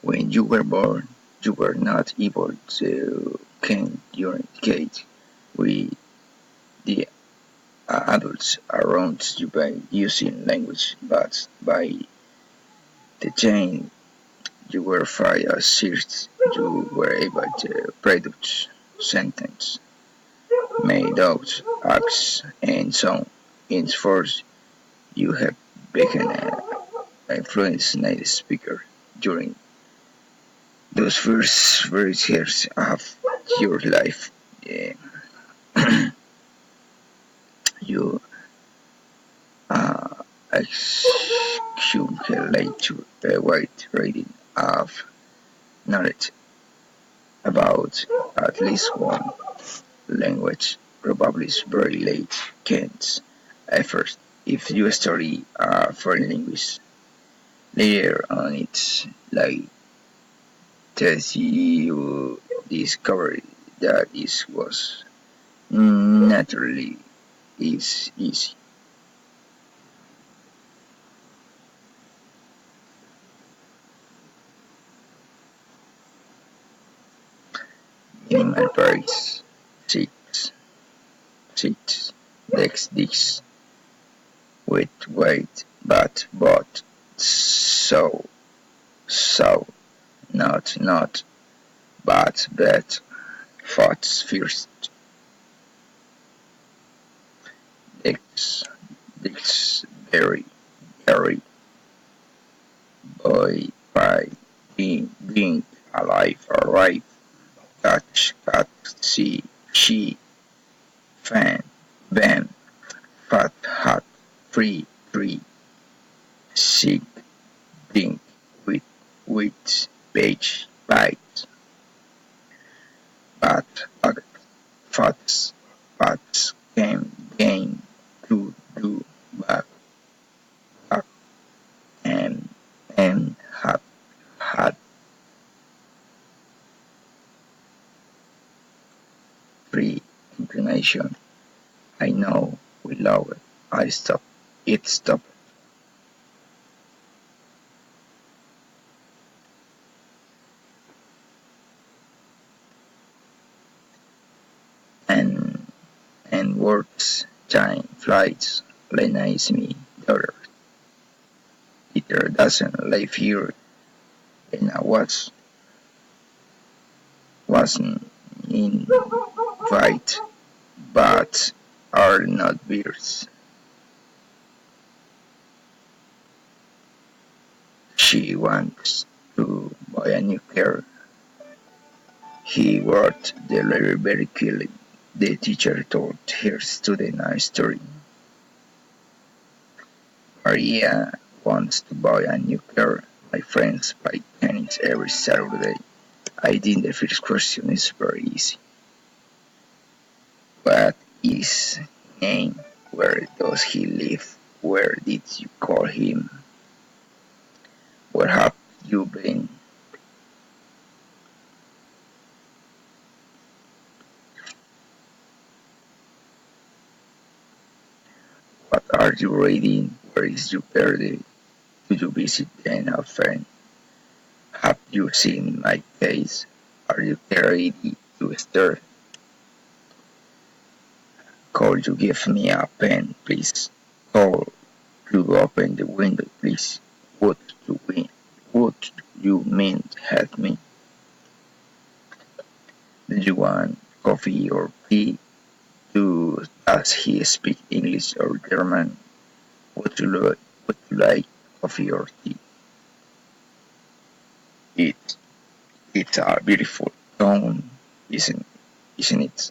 When you were born, you were not able to communicate with the adults around you by using language, but by the time you were 5 or 6, you were able to produce sentences, made out acts, and so on. Henceforth, you have become a fluent native speaker. During those first very years of your life, eh, you accumulate a wide range of knowledge about at least one language, probably very late Kent's effort. If you study foreign language later on, it's like that you discover that it was naturally is easy. Minimal price, six, six, this with weight, but, so, not, but, thoughts first, this, very, very, boy, by, being alive, arrive, touch, cut, see, she, fan, bam, fat, hot, free, tree, sick, blink, with, page, bite, but, fats, came, gain, do, back, up, and, had, free, inclination. I know, we love it. I stop, it stop. And, works, time, flights, Lenize me, daughter. Peter doesn't live here, and I wasn't invite, but are not beers. She wants to buy a new car. He worked the letter very clearly. The teacher told her student a story. Maria wants to buy a new car. My friends buy tennis every Saturday. I think the first question is very easy. What is his name? Where does he live? Where did you call him? Where have you been? What are you reading? Where is your birthday? Do you visit them often? Have you seen my case? Are you ready to start? Could you give me a pen, please? Could you open the window, please? Would you mean help me? Do you want coffee or tea? Does he speak English or German? Would you like coffee or tea? It, it's a beautiful tone, isn't it?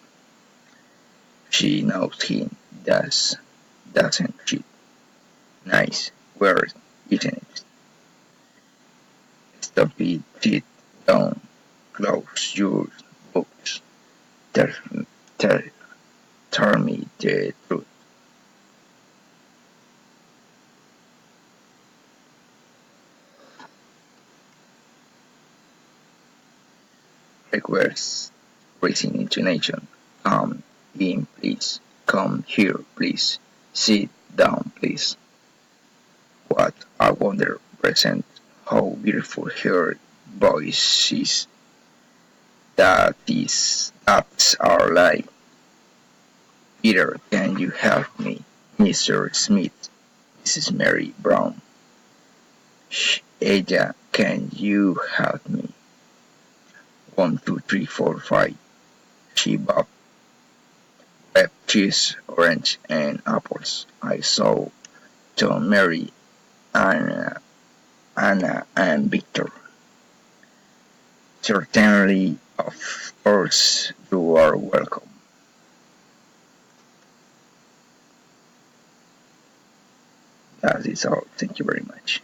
She knows him, doesn't she? Nice word, isn't it? Stop it, sit down, close your books. Tell, tell, tell me the truth. Request, raising intonation. Come in, please. Come here, please. Sit down, please. What a wonder present. How beautiful her voices that are like, Peter, can you help me? Mr. Smith, Mrs. Mary Brown. Ada, can you help me? 1, 2, 3, 4, 5. She bought bread, cheese, orange, and apples. I saw Tom, Mary, Anna, and Victor. Certainly, of course, you are welcome. That is all. Thank you very much.